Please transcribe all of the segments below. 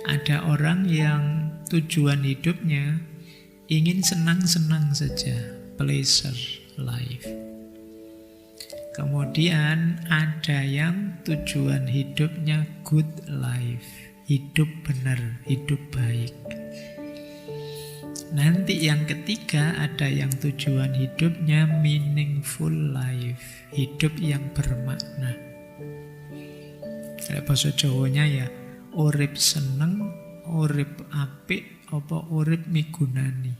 Ada orang yang tujuan hidupnya ingin senang-senang saja, pleasure life. Kemudian ada yang tujuan hidupnya good life, hidup benar, hidup baik. Nanti yang ketiga ada yang tujuan hidupnya meaningful life, hidup yang bermakna. Kalau bahasa Jawanya ya, urip seneng, urip apik, apa urip migunani.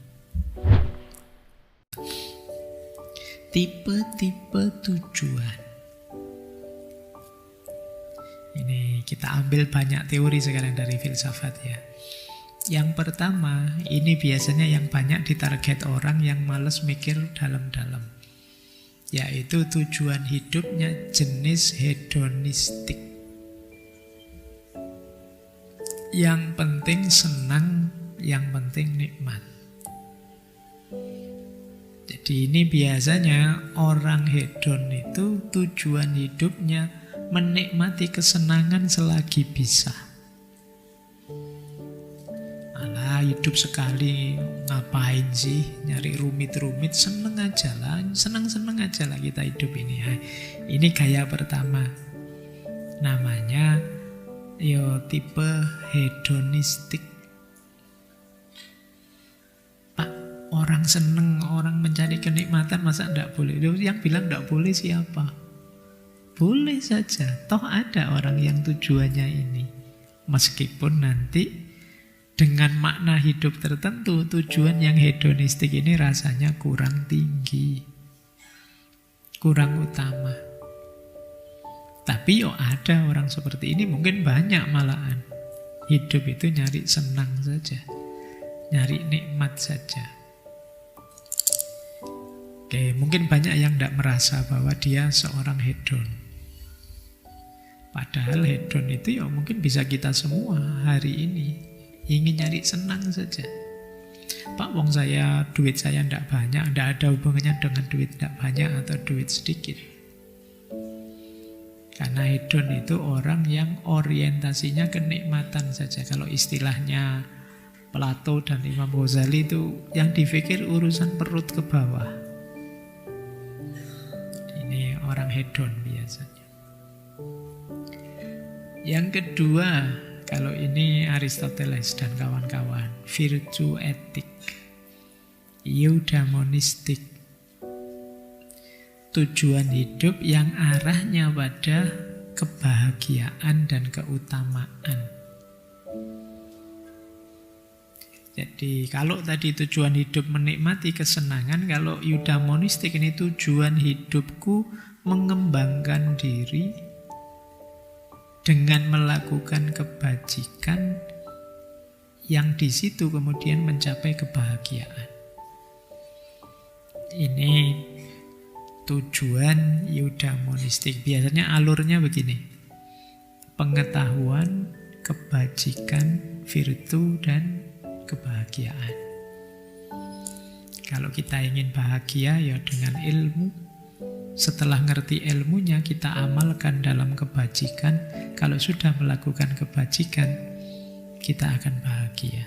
Tipe-tipe tujuan. Ini kita ambil banyak teori sekarang dari filsafat ya. Yang pertama, ini biasanya yang banyak ditarget orang yang males mikir dalam-dalam. Yaitu tujuan hidupnya jenis hedonistik. Yang penting senang, yang penting nikmat. Jadi ini biasanya orang hedon itu tujuan hidupnya menikmati kesenangan selagi bisa. Alah, hidup sekali ngapain sih nyari rumit-rumit, seneng aja lah, seneng-seneng aja lah kita hidup ini. Ini gaya pertama. Namanya tipe hedonistik. Orang seneng, orang mencari kenikmatan, masa tidak boleh? Yang bilang tidak boleh siapa? Boleh saja. Toh ada orang yang tujuannya ini. Meskipun nanti dengan makna hidup tertentu, tujuan yang hedonistik ini rasanya kurang tinggi, kurang utama. Tapi ada orang seperti ini, mungkin banyak malahan. Hidup itu nyari senang saja, nyari nikmat saja. Oke, mungkin banyak yang tidak merasa bahwa dia seorang hedon. Padahal hedon itu ya mungkin bisa kita semua hari ini. Ingin nyari senang saja. Pak, wong saya, duit saya tidak banyak. Tidak ada hubungannya dengan duit tidak banyak atau duit sedikit. Karena hedon itu orang yang orientasinya kenikmatan saja. Kalau istilahnya Plato dan Imam Ghazali itu yang dipikir urusan perut ke bawah. Ini orang hedon biasanya. Yang kedua, kalau ini Aristoteles dan kawan-kawan, virtue etik, eudaimonistik. Tujuan hidup yang arahnya pada kebahagiaan dan keutamaan. Jadi kalau tadi tujuan hidup menikmati kesenangan, kalau eudaimonistik ini tujuan hidupku mengembangkan diri dengan melakukan kebajikan yang di situ kemudian mencapai kebahagiaan. Ini tujuan eudaimonistik. Biasanya alurnya begini: pengetahuan, kebajikan, virtu, dan kebahagiaan. Kalau kita ingin bahagia ya dengan ilmu. Setelah ngerti ilmunya kita amalkan dalam kebajikan. Kalau sudah melakukan kebajikan, kita akan bahagia.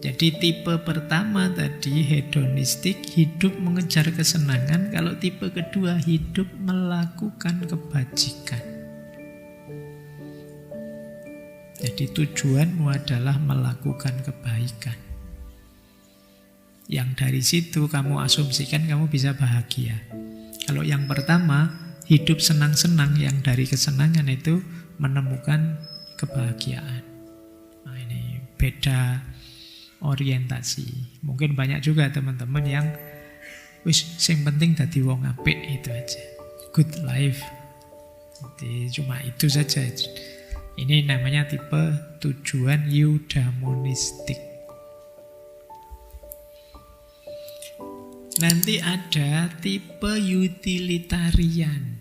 Jadi tipe pertama tadi hedonistik, hidup mengejar kesenangan. Kalau tipe kedua hidup melakukan kebajikan. Jadi tujuanmu adalah melakukan kebaikan. Yang dari situ kamu asumsikan kamu bisa bahagia. Kalau yang pertama, hidup senang-senang, yang dari kesenangan itu menemukan kebahagiaan. Nah, ini beda orientasi. Mungkin banyak juga teman-teman yang sing penting dadi wong apik, itu aja. Good life. Jadi cuma itu saja. Ini namanya tipe tujuan eudaimonistik. Nanti ada tipe utilitarian.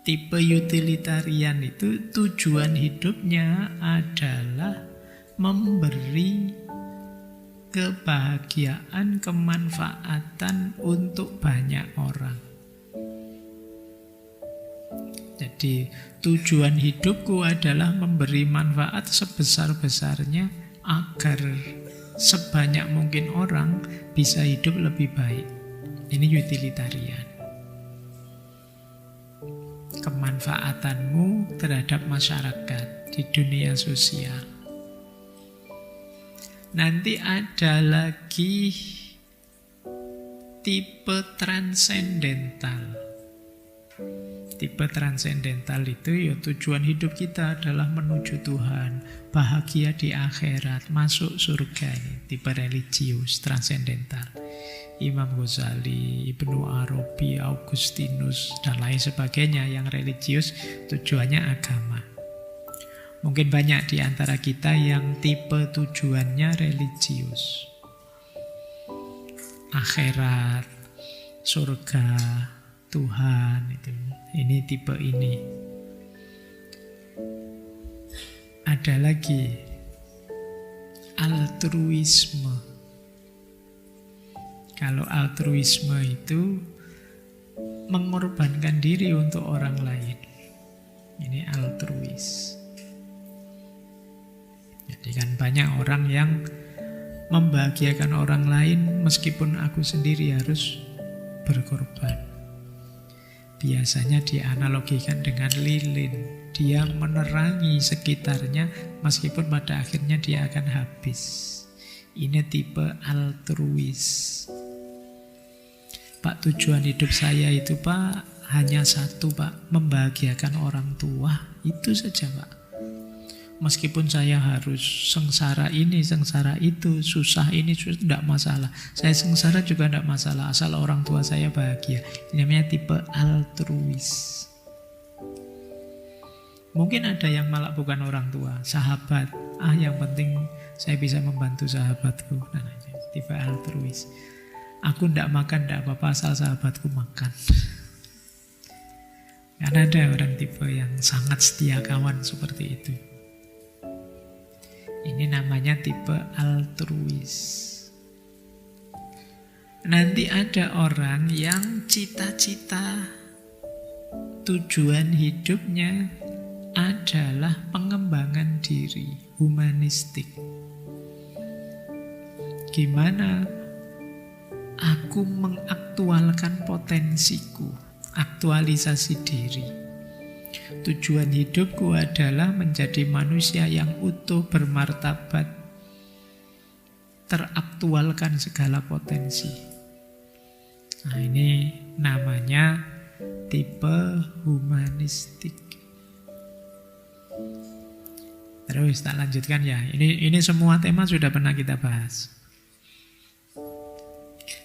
Tipe utilitarian itu tujuan hidupnya adalah memberi kebahagiaan, kemanfaatan untuk banyak orang. Jadi tujuan hidupku adalah memberi manfaat sebesar-besarnya agar sebanyak mungkin orang bisa hidup lebih baik. Ini utilitarian. Kemanfaatanmu terhadap masyarakat di dunia sosial. Nanti ada lagi tipe transendental. Tipe transendental itu ya tujuan hidup kita adalah menuju Tuhan, bahagia di akhirat, masuk surga. Ini tipe religius, transendental. Imam Ghazali, Ibnu Arabi, Augustinus, dan lain sebagainya yang religius tujuannya agama. Mungkin banyak di antara kita yang tipe tujuannya religius. Akhirat, surga, Tuhan, itu. Ini tipe ini. Ada lagi altruisme. Kalau altruisme itu mengorbankan diri untuk orang lain. Ini altruis. Jadi kan banyak orang yang membahagiakan orang lain meskipun aku sendiri harus berkorban. Biasanya dianalogikan dengan lilin. Dia menerangi sekitarnya meskipun pada akhirnya dia akan habis. Ini tipe altruis. Pak, tujuan hidup saya itu Pak hanya satu Pak, membahagiakan orang tua. Itu saja Pak. Meskipun saya harus sengsara ini, sengsara itu, susah ini, susah, tidak masalah. Saya sengsara juga tidak masalah, asal orang tua saya bahagia. Ini namanya tipe altruis. Mungkin ada yang malah bukan orang tua, sahabat. Yang penting saya bisa membantu sahabatku. Nah, tipe altruis. Aku tidak makan, tidak apa-apa, asal sahabatku makan. Karena ada orang tipe yang sangat setia kawan seperti itu. Ini namanya tipe altruis. Nanti ada orang yang cita-cita tujuan hidupnya adalah pengembangan diri, humanistik. Gimana aku mengaktualkan potensiku, aktualisasi diri. Tujuan hidupku adalah menjadi manusia yang utuh, bermartabat, teraktualkan segala potensi. Nah, ini namanya tipe humanistik. Terus tak lanjutkan ya. Ini semua tema sudah pernah kita bahas.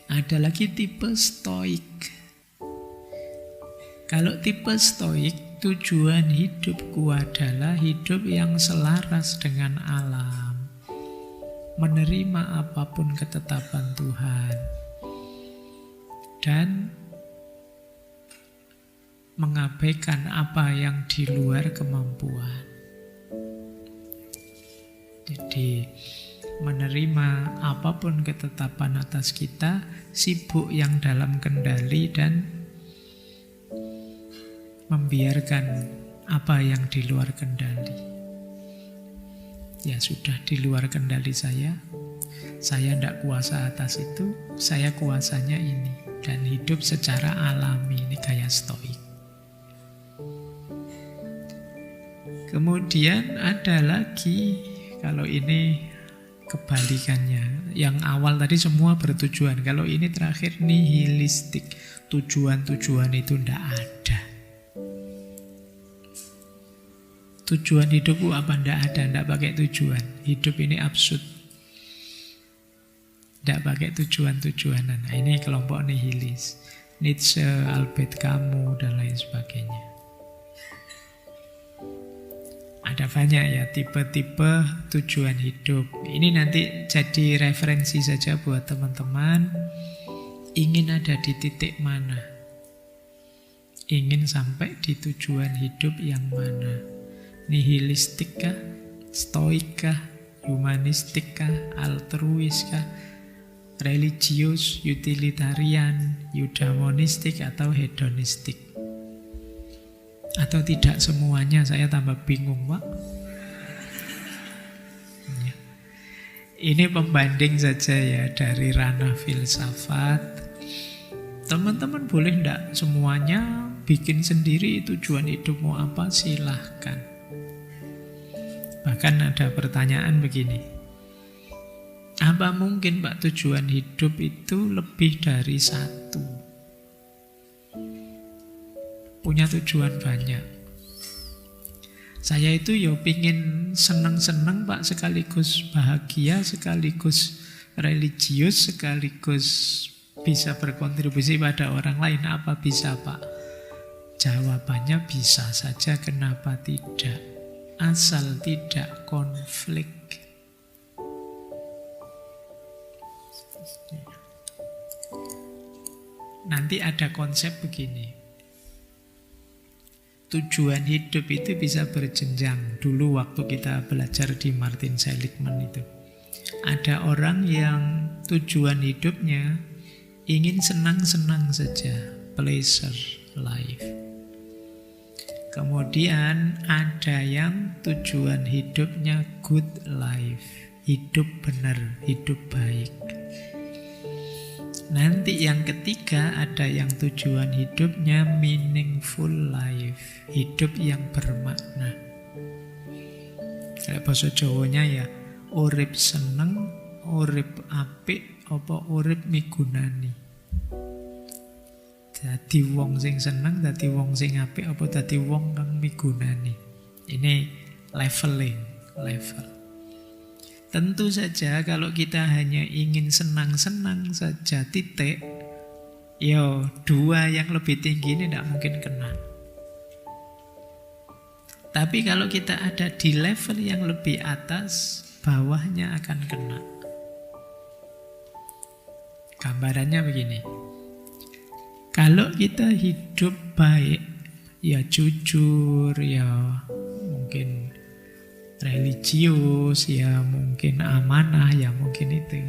Ada lagi tipe stoik. Kalau tipe stoik, tujuan hidupku adalah hidup yang selaras dengan alam, menerima apapun ketetapan Tuhan, dan mengabaikan apa yang di luar kemampuan. Jadi menerima apapun ketetapan atas kita, sibuk yang dalam kendali, dan membiarkan apa yang di luar kendali. Ya sudah, di luar kendali saya tidak kuasa atas itu, saya kuasanya ini. Dan hidup secara alami, ini gaya stoik. Kemudian ada lagi, kalau ini kebalikannya. Yang awal tadi semua bertujuan, kalau ini terakhir nihilistik. Tujuan-tujuan itu tidak ada. Tujuan hidupku apa? Tidak ada, tidak pakai tujuan. Hidup ini absurd. Tidak pakai tujuan-tujuanan. Nah, ini kelompok nihilis. Nietzsche, Albert Camus, dan lain sebagainya. Ada banyak ya tipe-tipe tujuan hidup. Ini nanti jadi referensi saja buat teman-teman. Ingin ada di titik mana? Ingin sampai di tujuan hidup yang mana? Nihilistik kah? Stoik kah? Humanistik kah? Altruis kah? Religius, utilitarian, eudaimonistik, atau hedonistik? Atau tidak semuanya, saya tambah bingung, Pak. Ya. Ini pembanding saja ya dari ranah filsafat. Teman-teman boleh enggak semuanya bikin sendiri tujuan hidupmu apa, silahkan. Bahkan ada pertanyaan begini, apa mungkin Pak tujuan hidup itu lebih dari satu? Punya tujuan banyak. Saya itu ya pingin seneng-seneng Pak, sekaligus bahagia, sekaligus religius, sekaligus bisa berkontribusi pada orang lain. Apa bisa Pak? Jawabannya bisa saja, kenapa tidak? Asal tidak konflik. Nanti ada konsep begini. Tujuan hidup itu bisa berjenjang. Dulu waktu kita belajar di Martin Seligman itu, ada orang yang tujuan hidupnya ingin senang-senang saja, pleasure life. Kemudian ada yang tujuan hidupnya good life, hidup benar, hidup baik. Nanti yang ketiga ada yang tujuan hidupnya meaningful life, hidup yang bermakna. Kayak bahasa Jawanya ya, urip seneng, urip apik, apa urip migunani. Dadi wong sing seneng, dadi wong sing apik, apa dadi wong kang migunani. Ini level. Tentu saja kalau kita hanya ingin senang-senang saja titik, yo dua yang lebih tinggi ini tidak mungkin kena. Tapi kalau kita ada di level yang lebih atas, bawahnya akan kena. Gambarannya begini. Kalau kita hidup baik, ya jujur, ya mungkin religius, ya mungkin amanah, ya mungkin itu,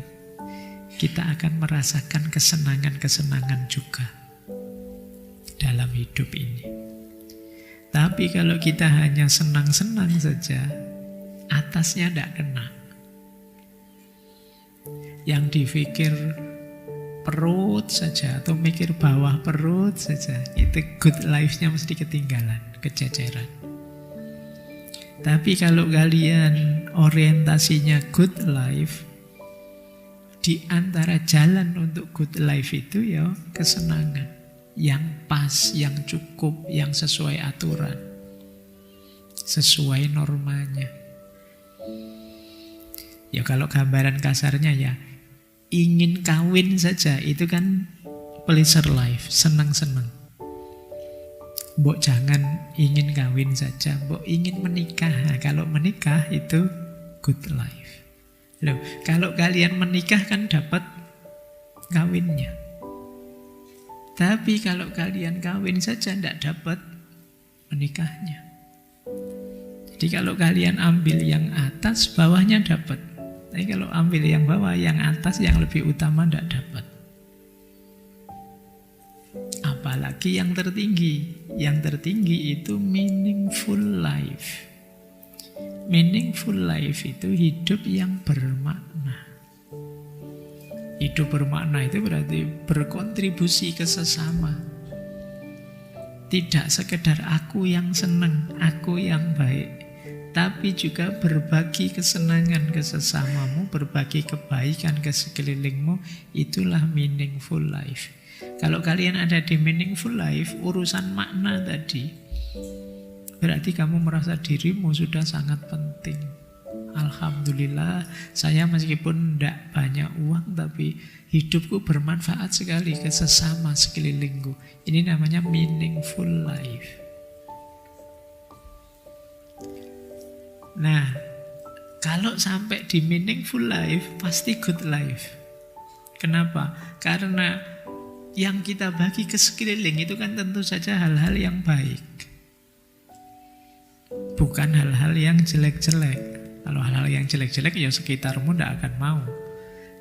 kita akan merasakan kesenangan-kesenangan juga dalam hidup ini. Tapi kalau kita hanya senang-senang saja, atasnya tidak kena. Yang dipikir perut saja atau mikir bawah perut saja, itu good life-nya mesti ketinggalan, kececeran. Tapi kalau kalian orientasinya good life, di antara jalan untuk good life itu ya kesenangan yang pas, yang cukup, yang sesuai aturan, sesuai normanya. Ya kalau gambaran kasarnya ya, ingin kawin saja itu kan pleasure life, senang-senang. Mbok jangan ingin kawin saja, mbok ingin menikah. Nah, kalau menikah itu good life. Loh, kalau kalian menikah kan dapat kawinnya. Tapi kalau kalian kawin saja tidak dapat menikahnya. Jadi kalau kalian ambil yang atas, bawahnya dapat. Tapi kalau ambil yang bawah, yang atas, yang lebih utama tidak dapat. Apalagi yang tertinggi. Yang tertinggi itu meaningful life. Meaningful life itu hidup yang bermakna. Hidup bermakna itu berarti berkontribusi ke sesama. Tidak sekedar aku yang senang, aku yang baik, tapi juga berbagi kesenangan ke sesamamu, berbagi kebaikan ke sekelilingmu. Itulah meaningful life. Kalau kalian ada di meaningful life, urusan makna tadi, berarti kamu merasa dirimu sudah sangat penting. Alhamdulillah, saya meskipun tidak banyak uang, tapi hidupku bermanfaat sekali ke sesama sekelilingku. Ini namanya meaningful life. Nah, kalau sampai di meaningful life, pasti good life. Kenapa? Karena yang kita bagi ke sekeliling itu kan tentu saja hal-hal yang baik, bukan hal-hal yang jelek-jelek. Kalau hal-hal yang jelek-jelek ya sekitarmu tidak akan mau.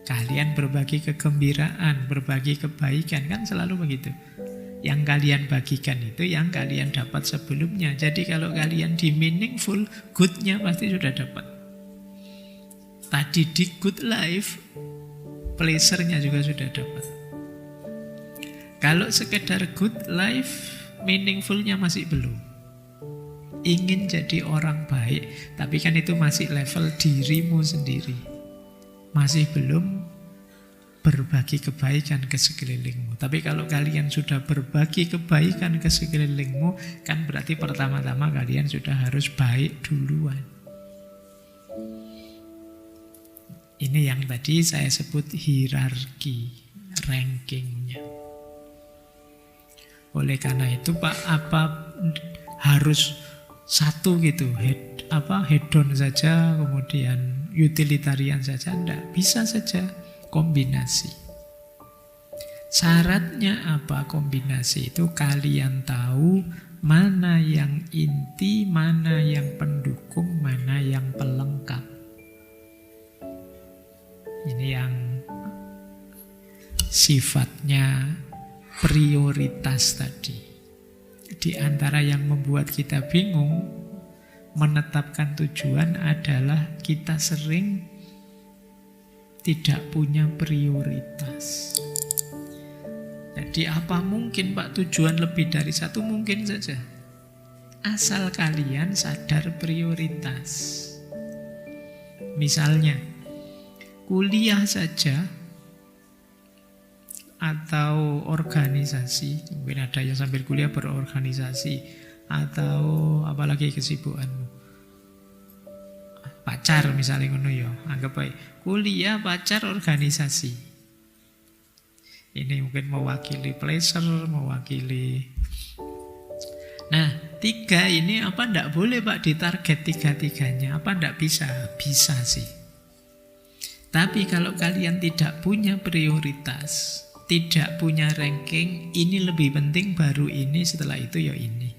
Kalian berbagi kegembiraan, berbagi kebaikan, kan selalu begitu. Yang kalian bagikan itu yang kalian dapat sebelumnya. Jadi kalau kalian di meaningful, good-nya pasti sudah dapat. Tadi di good life, pleasure-nya juga sudah dapat. Kalau sekedar good life, meaningful-nya masih belum. Ingin jadi orang baik, tapi kan itu masih level dirimu sendiri. Masih belum berbagi kebaikan ke sekelilingmu. Tapi kalau kalian sudah berbagi kebaikan ke sekelilingmu, kan berarti pertama-tama kalian sudah harus baik duluan. Ini yang tadi saya sebut hierarki, rankingnya. Oleh karena itu Pak, apa harus satu gitu, hedon saja, kemudian utilitarian saja? Enggak, bisa saja kombinasi. Syaratnya apa kombinasi itu? Kalian tahu mana yang inti, mana yang pendukung, mana yang pelengkap. Ini yang sifatnya prioritas tadi. Di antara yang membuat kita bingung menetapkan tujuan adalah kita sering tidak punya prioritas. Jadi apa mungkin Pak tujuan lebih dari satu? Mungkin saja. Asal kalian sadar prioritas. Misalnya, kuliah saja atau organisasi. Mungkin ada yang sambil kuliah berorganisasi. Atau apalagi kesibukanmu. Pacar misalnya ngono ya, anggap baik. Kuliah, pacar, organisasi. Ini mungkin mewakili pleasure, mewakili. Nah, 3 ini apa ndak boleh Pak ditarget 3-3-nya? Apa ndak bisa? Bisa sih. Tapi kalau kalian tidak punya prioritas, tidak punya ranking, ini lebih penting baru ini, setelah itu ya ini.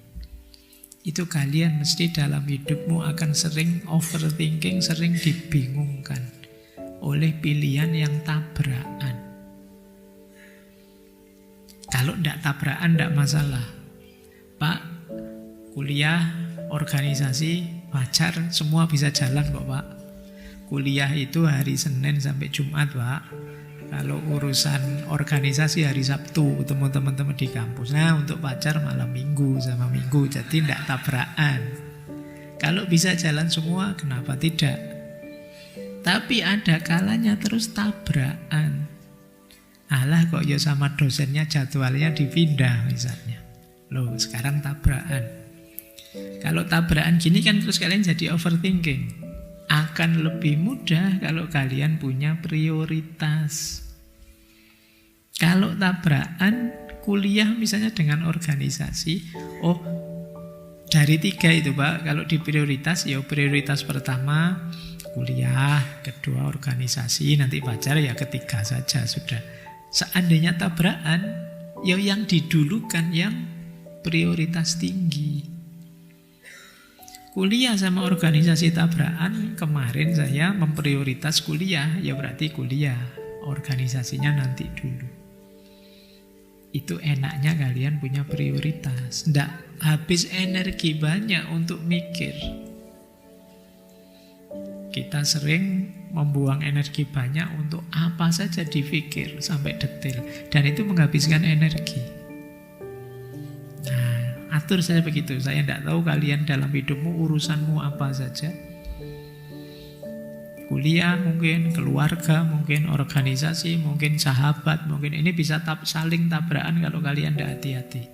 Itu kalian mesti dalam hidupmu akan sering overthinking, sering dibingungkan oleh pilihan yang tabrakan. Kalau tidak tabrakan tidak masalah. Pak, kuliah, organisasi, pacar, semua bisa jalan kok Pak. Kuliah itu hari Senin sampai Jumat Pak. Kalau urusan organisasi hari Sabtu ketemu teman-teman di kampus. Nah untuk pacar malam Minggu sama Minggu. Jadi tidak tabrakan. Kalau bisa jalan semua kenapa tidak? Tapi ada kalanya terus tabrakan. Alah kok ya sama dosennya jadwalnya dipindah misalnya. Loh sekarang tabrakan. Kalau tabrakan gini kan terus kalian jadi overthinking. Akan lebih mudah kalau kalian punya prioritas. Kalau tabrakan kuliah misalnya dengan organisasi, oh dari 3 itu Pak, kalau di prioritas ya prioritas pertama kuliah, kedua organisasi, nanti pacar ya ketiga saja sudah. Seandainya tabrakan, ya yang didulukan yang prioritas tinggi. Kuliah sama organisasi tabrakan, kemarin saya memprioritas kuliah, ya berarti kuliah, organisasinya nanti dulu. Itu enaknya kalian punya prioritas. Nggak habis energi banyak untuk mikir. Kita sering membuang energi banyak untuk apa saja dipikir sampai detail. Dan itu menghabiskan energi. Nah, atur saya begitu. Saya tidak tahu kalian dalam hidupmu urusanmu apa saja. Kuliah mungkin, keluarga mungkin, organisasi mungkin, sahabat mungkin. Ini bisa saling tabrakan kalau kalian tidak hati-hati.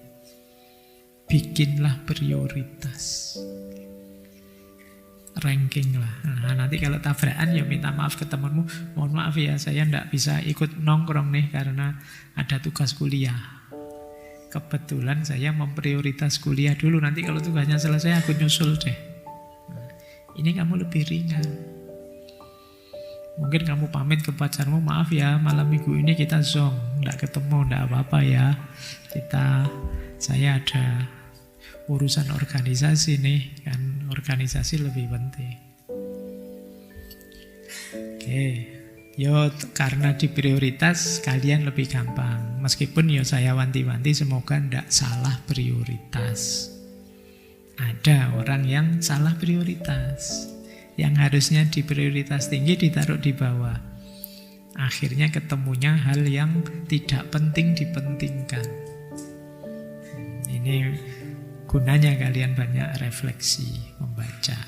Bikinlah prioritas. Ranking lah. Nah, nanti kalau tabrakan ya minta maaf ke temanmu. Mohon maaf ya, saya tidak bisa ikut nongkrong nih karena ada tugas kuliah. Kebetulan saya memprioritas kuliah dulu. Nanti kalau tugasnya selesai aku nyusul deh. Nah, ini kamu lebih ringan. Mungkin kamu pamit ke pacarmu, maaf ya malam minggu ini kita zong, tidak ketemu, tidak apa-apa ya. Saya ada urusan organisasi nih, kan organisasi lebih penting. Oke, yo karena di prioritas kalian lebih gampang. Meskipun ya saya wanti-wanti semoga tidak salah prioritas. Ada orang yang salah prioritas. Yang harusnya di prioritas tinggi ditaruh di bawah. Akhirnya ketemunya hal yang tidak penting dipentingkan. Ini gunanya kalian banyak refleksi, membaca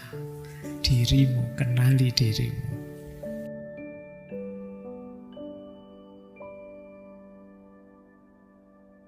dirimu, kenali dirimu.